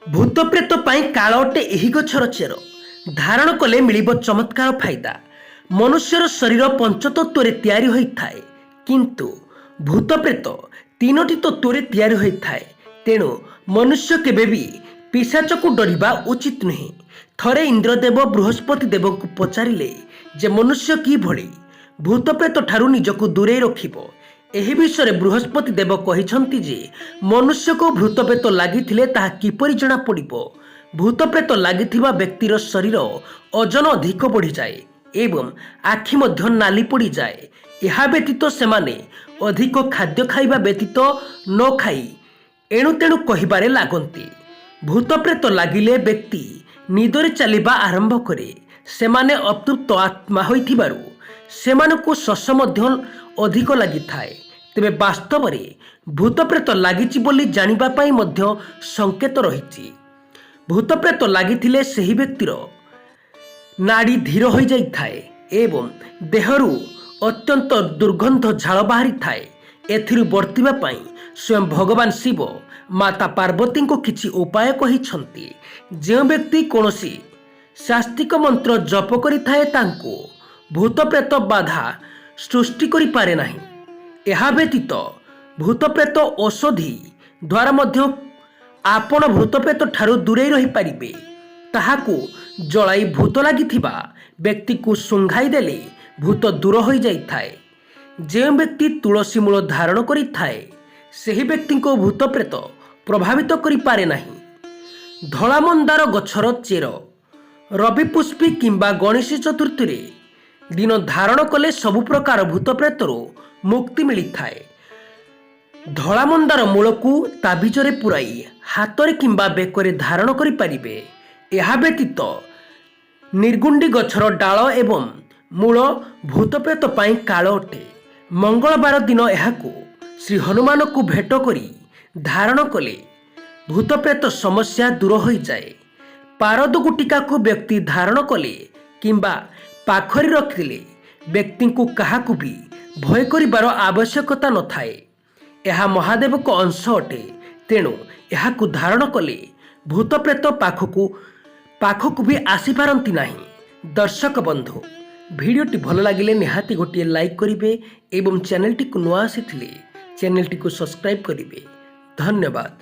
भूत प्रेत काल अटे एही गछर चेर धारण कले मिलिब चमत्कार फायदा। मनुष्यर शरीर पंचतत्व तैयारी होइथाए किंतु भूत प्रेत तीनोटी तत्व तैयारी होइथाए। तेणु मनुष्य केबे भी पिशाच को डरिबा उचित नुहे। थरे इंद्रदेव बृहस्पति देव को पचारिले जे मनुष्य कि भली भूत प्रेत ठारू निजको दूरे रखिबो। एही विषय बृहस्पति देव कहिछंती जे मनुष्य को भूत प्रेत लागिथिले ताहा किपरि जଣା पड़िबो। भूत प्रेत लागिथिबा व्यक्तिर शरीर ओजन अधिक बढ़ी जाए एवं आखि मध्य नाली पड़ी जाए। यह व्यतीत सेमाने अधिक खाद्य खाइबा व्यतीत न खाई एणु तेणु कहिबारे लागंती। भूत प्रेत लागिले व्यक्ति निदरे चलिबा आरंभ करे। सेमाने अतृप्त आत्मा होइथिबारु सेमानकु शस मध्य अधिक लागिथाए। तेबे वास्तव में भूत प्रेत लागिछि बोली जानिबा पाई मध्य संकेत रहिछि। भूत प्रेत लागिथिले सेही व्यक्तिर नाड़ी धीर हो जाइथाए एवं देहरु अत्यंत दुर्गंध झाल बाहरी थाए। एथिरु बर्तिबा पाई स्वयं भगवान शिव माता पार्वती को किछि उपाय कहिछंती। जे व्यक्ति कोनोसी शास्त्रिक मंत्र जप करिथाए तांको भूत प्रेत बाधा सृष्टि करि पारे नाही। यह व्यतीत भूत प्रेत औषधि द्वारा मध्य आपण भूत प्रेत ठारू दूरे रही पारिबे। ताहाकू जलाई भूत लागिथिबा व्यक्ति को सुंघाई देले भूत दूर हो जाइथाए। जे व्यक्ति तुलसी मूल धारण करिथाए सेही व्यक्ति को भूत प्रेत प्रभावित करि पारे नाही। धला मंदार गछर चेर रवि पुष्पी किंबा गणेश चतुर्थी रे दिन धारण कले सबु प्रकार भूत प्रेतरो मुक्ति मिलिथाए। धला मंदार मूल को ताबिजरे पुराई हाथरे किंबा बेकरे धारण करि पारिबे। यह व्यतीत निर्गुंडी गछर डाल एवं मूल भूत प्रेत पाई काल अटे। मंगलवार दिन एहाकू श्री हनुमान को भेट करी धारण कले भूत प्रेत समस्या दूर हो जाए। पारद गुटिका को व्यक्ति धारण कले किंबा पाखरी रखिले व्यक्ति को काहाकू भी भय करिबार आवश्यकता न थाए। यह महादेव को अंश अटे। तेणु यहाकू धारण कले भूत प्रेत पाखकू भी आसी पारंती नाही। दर्शक बंधु भिडियोटी भल लागिले निहाती गोटे लाइक करिवे एवं चैनलटी को नुआ आसीथिले चैनलटी को सब्सक्राइब करिवे। धन्यवाद।